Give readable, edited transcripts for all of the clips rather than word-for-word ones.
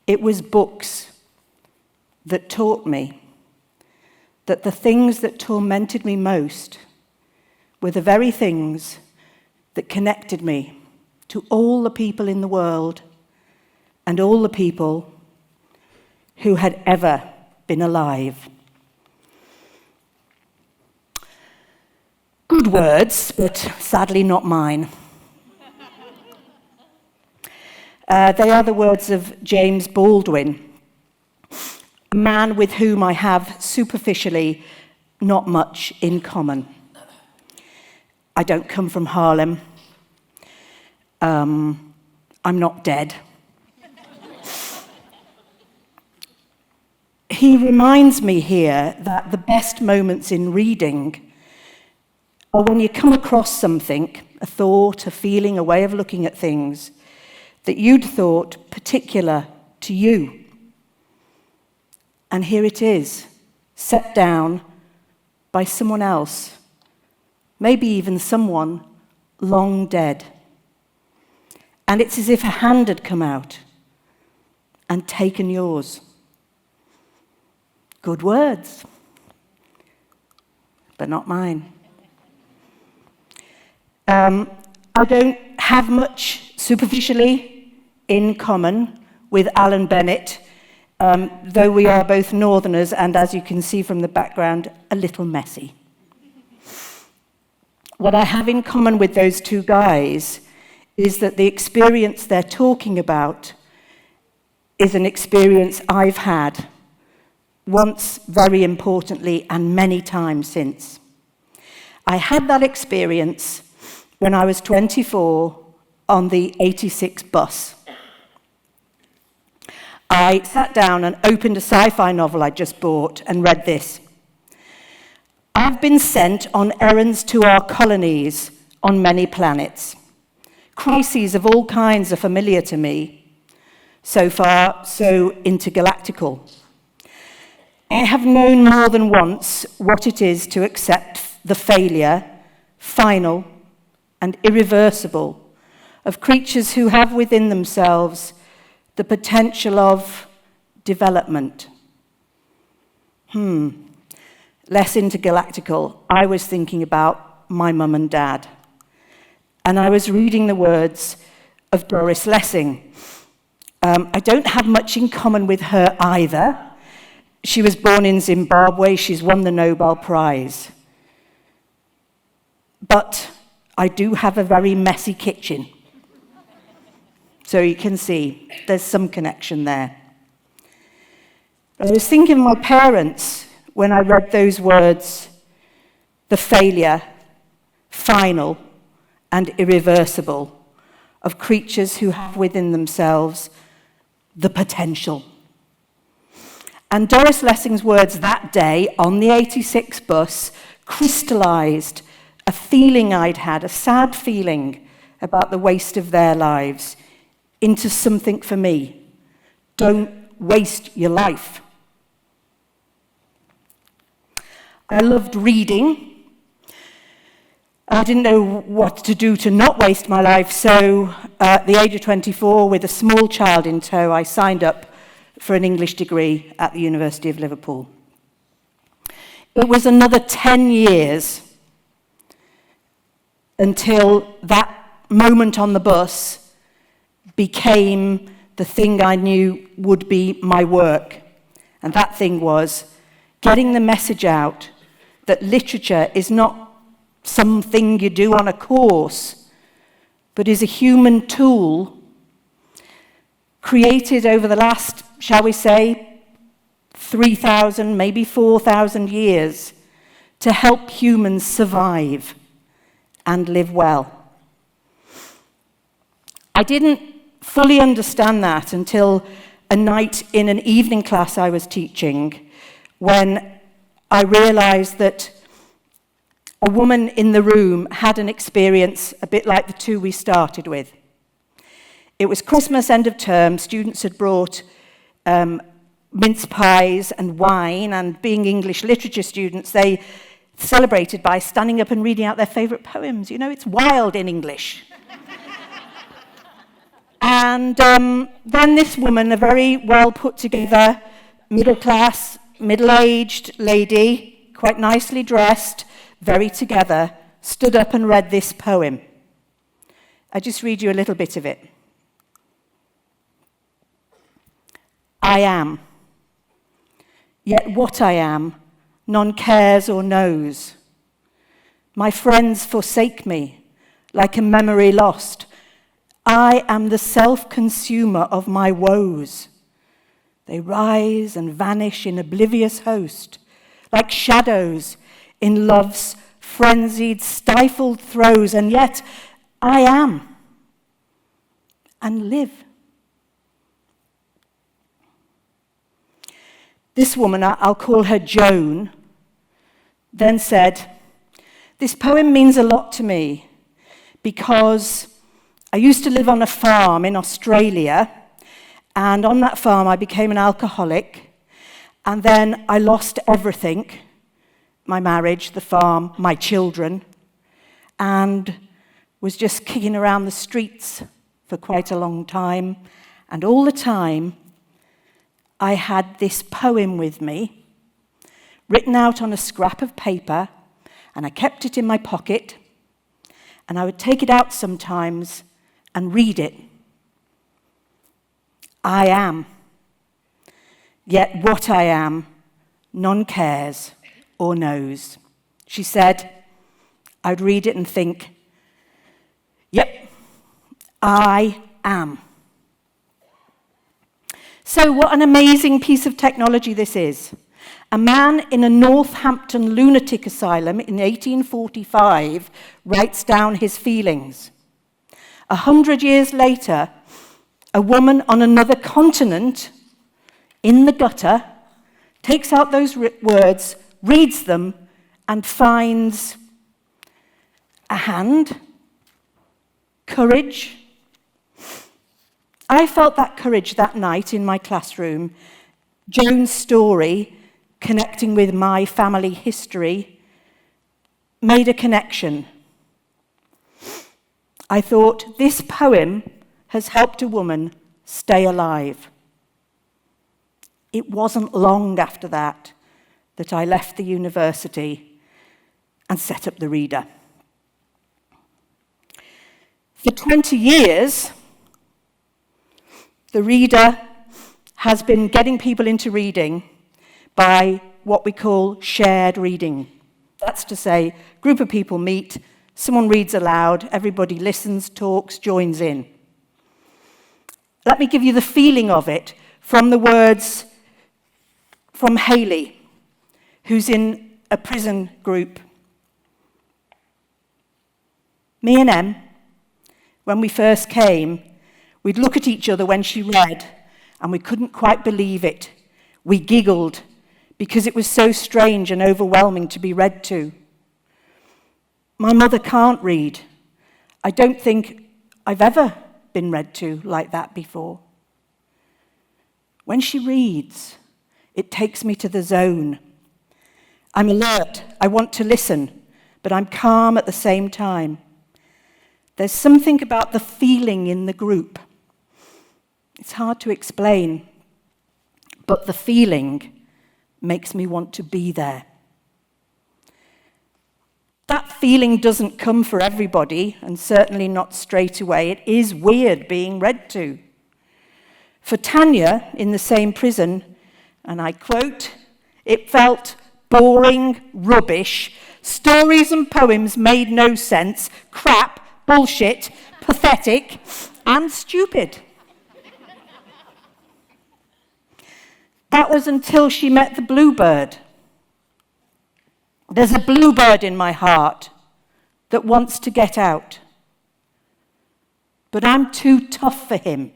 It was books that taught me that the things that tormented me most were the very things that connected me to all the people in the world and all the people who had ever been alive. Good words, but sadly not mine. They are the words of James Baldwin, a man with whom I have superficially not much in common. I don't come from Harlem. I'm not dead. He reminds me here that the best moments in reading are when you come across something, a thought, a feeling, a way of looking at things, that you'd thought particular to you. And here it is, set down by someone else, maybe even someone long dead. And it's as if a hand had come out and taken yours. Good words, but not mine. I don't have much superficially in common with Alan Bennett, though we are both Northerners and, as you can see from the background, a little messy. What I have in common with those two guys is that the experience they're talking about is an experience I've had once, very importantly, and many times since. I had that experience when I was 24 on the 86 bus. I sat down and opened a sci-fi novel I'd just bought and read this. I've been sent on errands to our colonies on many planets. Crises of all kinds are familiar to me. So far, so intergalactical. I have known more than once what it is to accept the failure, final and irreversible, of creatures who have within themselves the potential of development. Less intergalactical, I was thinking about my mum and dad. And I was reading the words of Doris Lessing. I don't have much in common with her either. She was born in Zimbabwe, she's won the Nobel Prize. But I do have a very messy kitchen. So you can see there's some connection there. I was thinking of my parents when I read those words, the failure, final and irreversible, of creatures who have within themselves the potential. And Doris Lessing's words that day on the 86 bus crystallized a feeling I'd had, a sad feeling about the waste of their lives, into something for me. Don't waste your life. I loved reading. I didn't know what to do to not waste my life, so at the age of 24, with a small child in tow, I signed up for an English degree at the University of Liverpool. It was another 10 years until that moment on the bus became the thing I knew would be my work. And that thing was getting the message out that literature is not something you do on a course, but is a human tool created over the last, shall we say, 3,000, maybe 4,000 years to help humans survive and live well. I didn't fully understand that until a night in an evening class I was teaching, when I realized that a woman in the room had an experience a bit like the two we started with. It was Christmas, end of term. Students had brought mince pies and wine, and being English literature students, they celebrated by standing up and reading out their favourite poems. You know, it's wild in English. And then this woman, a very well put together, middle class, middle-aged lady, quite nicely dressed, very together, stood up and read this poem. I just read you a little bit of it. I am. Yet what I am, none cares or knows. My friends forsake me, like a memory lost. I am the self-consumer of my woes. They rise and vanish in oblivious host, like shadows in love's frenzied, stifled throes, and yet I am and live. This woman, I'll call her Joan, then said, "This poem means a lot to me because I used to live on a farm in Australia, and on that farm I became an alcoholic, and then I lost everything, my marriage, the farm, my children, and was just kicking around the streets for quite a long time, and all the time I had this poem with me, written out on a scrap of paper, and I kept it in my pocket, and I would take it out sometimes and read it. I am, yet what I am, none cares or knows." She said, I'd read it and think, yep, I am. So what an amazing piece of technology this is. A man in a Northampton lunatic asylum in 1845 writes down his feelings. 100 years later, a woman on another continent, in the gutter, takes out those words, reads them, and finds a hand, courage. I felt that courage that night in my classroom. Joan's story, connecting with my family history, made a connection. I thought, this poem has helped a woman stay alive. It wasn't long after that that I left the university and set up the Reader. For 20 years, the Reader has been getting people into reading by what we call shared reading. That's to say, a group of people meet, someone reads aloud, everybody listens, talks, joins in. Let me give you the feeling of it from the words from Hayley, who's in a prison group. Me and Em, when we first came, we'd look at each other when she read, and we couldn't quite believe it. We giggled because it was so strange and overwhelming to be read to. My mother can't read. I don't think I've ever been read to like that before. When she reads, it takes me to the zone. I'm alert, I want to listen, but I'm calm at the same time. There's something about the feeling in the group. It's hard to explain, but the feeling makes me want to be there. That feeling doesn't come for everybody, and certainly not straight away. It is weird being read to. For Tanya, in the same prison, and I quote, "It felt boring, rubbish, stories and poems made no sense, crap, bullshit, pathetic, and stupid." That was until she met the bluebird. There's a bluebird in my heart that wants to get out. But I'm too tough for him.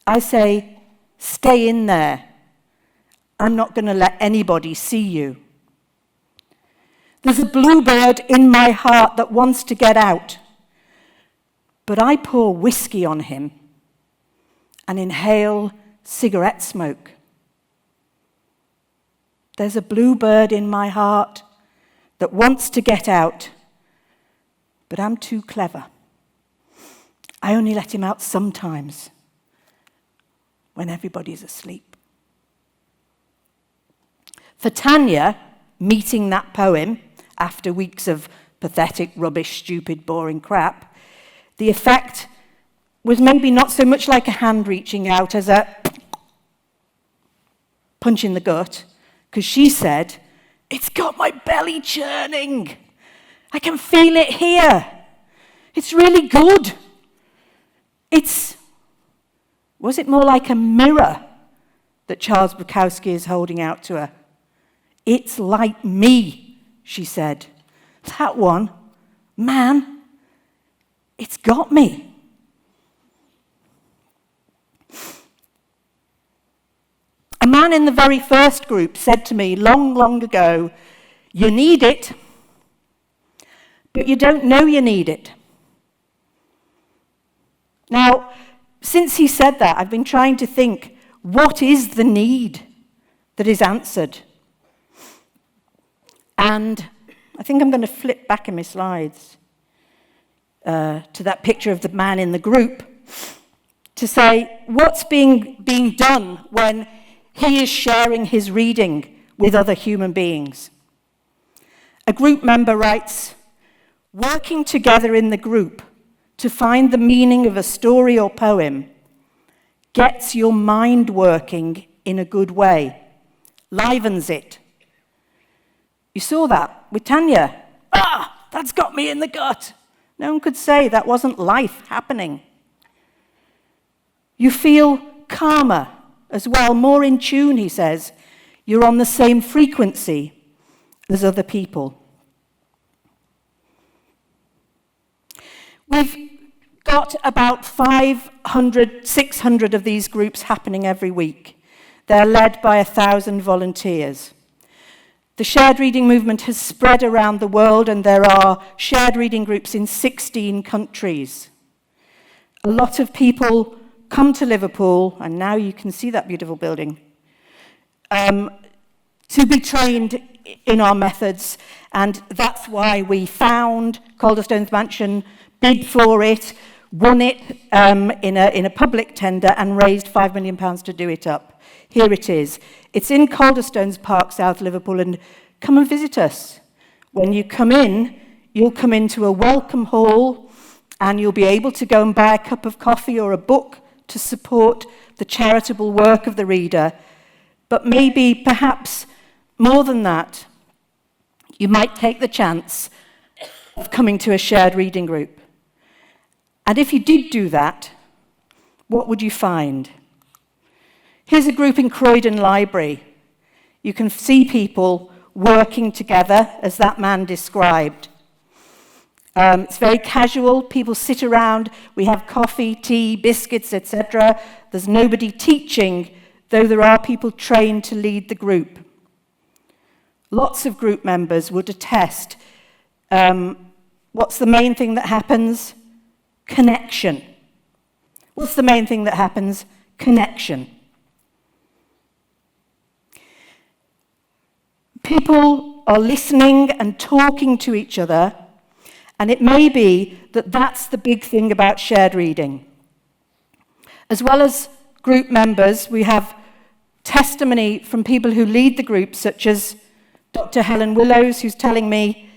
I say, stay in there. I'm not going to let anybody see you. There's a bluebird in my heart that wants to get out. But I pour whiskey on him and inhale cigarette smoke. There's a bluebird in my heart that wants to get out, but I'm too clever. I only let him out sometimes when everybody's asleep. For Tanya, meeting that poem after weeks of pathetic, rubbish, stupid, boring crap, the effect was maybe not so much like a hand reaching out as a punch in the gut, because she said, "It's got my belly churning. I can feel it here. It's really good." Was it more like a mirror that Charles Bukowski is holding out to her? "It's like me," she said. "That one, man, it's got me." A man in the very first group said to me long, long ago, "You need it, but you don't know you need it." Now, since he said that, I've been trying to think, what is the need that is answered? And I think I'm going to flip back in my slides to that picture of the man in the group to say, what's being done when he is sharing his reading with other human beings? A group member writes, "Working together in the group to find the meaning of a story or poem gets your mind working in a good way, livens it." You saw that with Tanya. That's got me in the gut. No one could say that wasn't life happening. You feel calmer as well, more in tune, he says. You're on the same frequency as other people. We've got about 500, 600 of these groups happening every week. They're led by 1,000 volunteers. The shared reading movement has spread around the world, and there are shared reading groups in 16 countries. A lot of people come to Liverpool, and now you can see that beautiful building, to be trained in our methods, and that's why we found Calderstone's Mansion, bid for it, won it in a public tender, and raised £5 million to do it up. Here it is. It's in Calderstones Park, South Liverpool, and come and visit us. When you come in, you'll come into a welcome hall, and you'll be able to go and buy a cup of coffee or a book to support the charitable work of the reader. But maybe, perhaps, more than that, you might take the chance of coming to a shared reading group. And if you did do that, what would you find? Here's a group in Croydon Library. You can see people working together, as that man described. It's very casual. People sit around. We have coffee, tea, biscuits, etc. There's nobody teaching, though there are people trained to lead the group. Lots of group members would attest. What's the main thing that happens? Connection. What's the main thing that happens? Connection. People are listening and talking to each other, and it may be that that's the big thing about shared reading. As well as group members, we have testimony from people who lead the group, such as Dr. Helen Willows, who's telling me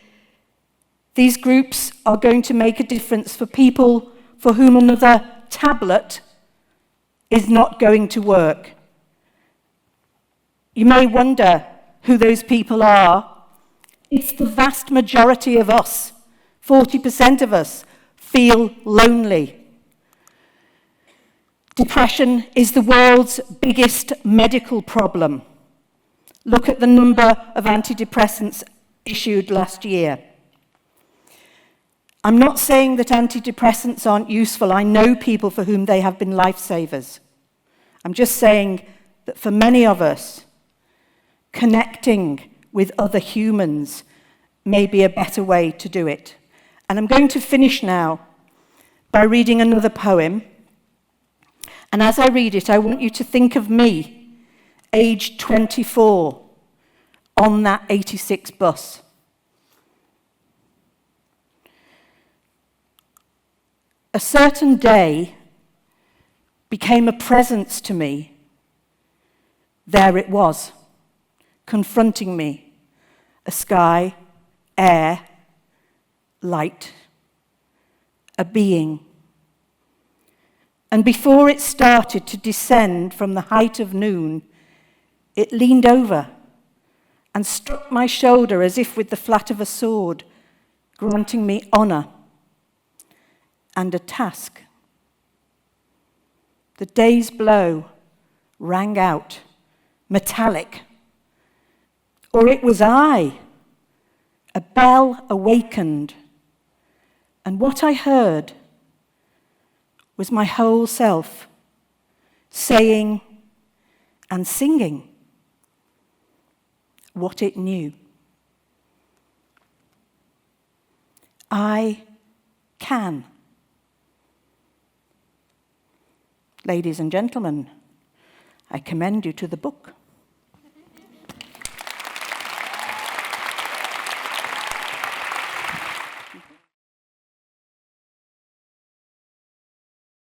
these groups are going to make a difference for people for whom another tablet is not going to work. You may wonder who those people are. It's the vast majority of us. 40% of us feel lonely. Depression is the world's biggest medical problem. Look at the number of antidepressants issued last year. I'm not saying that antidepressants aren't useful. I know people for whom they have been lifesavers. I'm just saying that for many of us, connecting with other humans may be a better way to do it. And I'm going to finish now by reading another poem. And as I read it, I want you to think of me, aged 24, on that 86 bus. a certain day became a presence to me. There it was, confronting me, a sky, air, light, a being. And before it started to descend from the height of noon, it leaned over and struck my shoulder as if with the flat of a sword, granting me honor and a task. The day's blow rang out, metallic. Or it was I. A bell awakened. And what I heard was my whole self saying and singing what it knew. I can. Ladies and gentlemen, I commend you to the book.